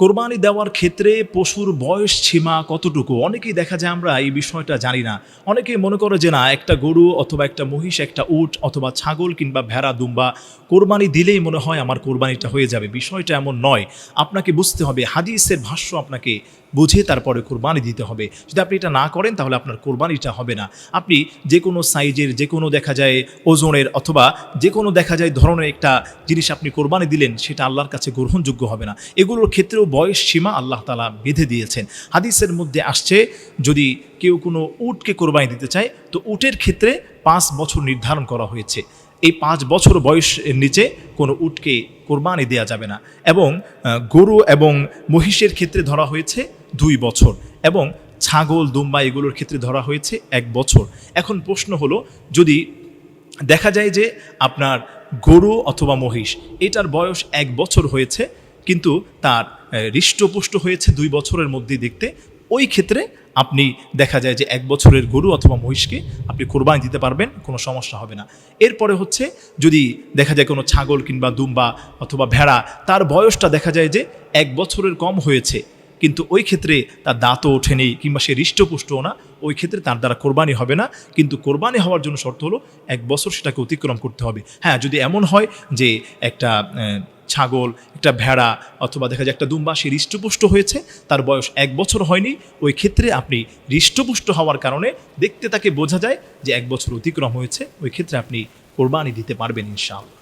কোরবানি দেওয়ার ক্ষেত্রে পশুর বয়স সীমা কতটুকু অনেকেই দেখা যায় আমরা এই বিষয়টা জানি না। অনেকেই মনে করে যে না, একটা গরু অথবা একটা মহিষ, একটা উট অথবা ছাগল কিংবা ভেড়া দুম্বা কোরবানি দিলেই মনে হয় আমার কোরবানিটা হয়ে যাবে। বিষয়টা এমন নয়। আপনাকে বুঝতে হবে, হাদিসের ভাষ্য আপনাকে বুঝে তারপরে কোরবানি দিতে হবে। যদি আপনি এটা না করেন তাহলে আপনার কোরবানিটা হবে না। আপনি যে কোনো সাইজের, যে কোনো দেখা যায় ওজনের অথবা যে কোনো দেখা যায় ধরনের একটা জিনিস আপনি কোরবানি দিলেন, সেটা আল্লাহর কাছে গ্রহণযোগ্য হবে না। এগুলোর ক্ষেত্রেও বয়স সীমা আল্লাহ তাআলা বেঁধে দিয়েছেন। হাদিসের মধ্যে আসছে, যদি কেউ কোনো উটকে কোরবানি দিতে চায় তো উটের ক্ষেত্রে 5 বছর নির্ধারণ করা হয়েছে। এই 5 বছর বয়সের নিচে কোনো উটকে কোরবানি দেওয়া যাবে না। এবং গরু এবং মহিষের ক্ষেত্রে ধরা হয়েছে 2 বছর, এবং ছাগল দুম্বা এগুলোর ক্ষেত্রে ধরা হয়েছে 1 বছর। এখন প্রশ্ন হলো, যদি দেখা যায় যে আপনার গরু অথবা মহিষ এটার বয়স 1 বছর হয়েছে কিন্তু তার হৃষ্টপুষ্ট হয়েছে 2 বছরের মধ্যে দেখতে, ওই ক্ষেত্রে আপনি দেখা যায় যে 1 বছরের গরু অথবা মহিষকে আপনি কোরবানি দিতে পারবেন, কোনো সমস্যা হবে না। এরপরে হচ্ছে, যদি দেখা যায় কোনো ছাগল কিংবা দুম্বা অথবা ভেড়া তার বয়সটা দেখা যায় যে 1 বছরের কম হয়েছে কিন্তু ওই ক্ষেত্রে তার দাঁতও ওঠেনি কিংবা সে হৃষ্টপুষ্টও না, ওই ক্ষেত্রে তার দ্বারা কোরবানি হবে না। কিন্তু কোরবানি হওয়ার জন্য শর্ত হলো 1 বছর সেটাকে অতিক্রম করতে হবে। হ্যাঁ, যদি এমন হয় যে একটা ছাগল, একটা ভেড়া অথবা দেখা যায় একটা দুম্বা সে হৃষ্টপুষ্ট হয়েছে, তার বয়স 1 বছর হয়নি, ওই ক্ষেত্রে আপনি হৃষ্টপুষ্ট হওয়ার কারণে দেখতে তাকে বোঝা যায় যে 1 বছর অতিক্রম হয়েছে, ওই ক্ষেত্রে আপনি কোরবানি দিতে পারবেন ইনশাআল্লাহ।